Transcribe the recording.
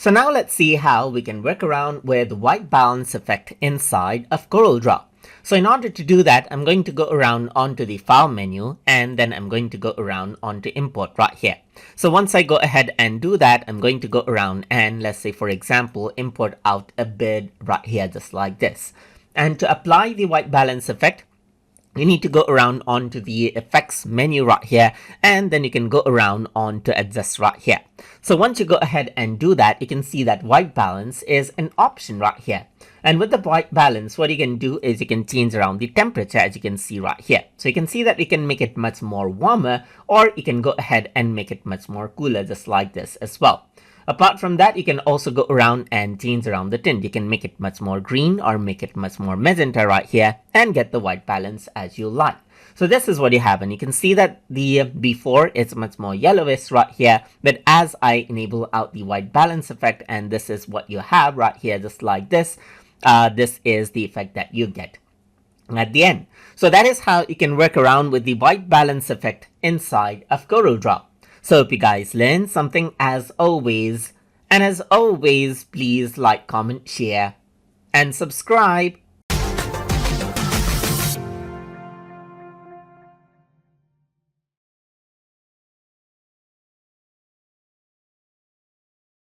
So now let's see how we can work around with the white balance effect inside of Corel Draw. So in order to do that, I'm going to go around onto the file menu and then I'm going to go around onto import right here. So once I go ahead and do that, I'm going to go around and let's say, for example, import out a bid right here, just like this. And to apply the white balance effect, you need to go around onto the effects menu right here, and then you can go around onto adjust right here. So once you go ahead and do that, you can see that white balance is an option right here. And with the white balance, what you can do is you can change around the temperature, as you can see right here. So you can see that you can make it much more warmer, or you can go ahead and make it much more cooler, just like this as well. Apart from that, you can also go around and change around the tint. You can make it much more green or make it much more magenta right here and get the white balance as you like. So this is what you have, and you can see that the before it's much more yellowish right here, but as I enable out the white balance effect, and this is what you have right here, just like this, this is the effect that you get at the end. So that is how you can work around with the white balance effect inside of Corel Draw. So hope you guys learned something as always. And as always, please like, comment, share, and subscribe.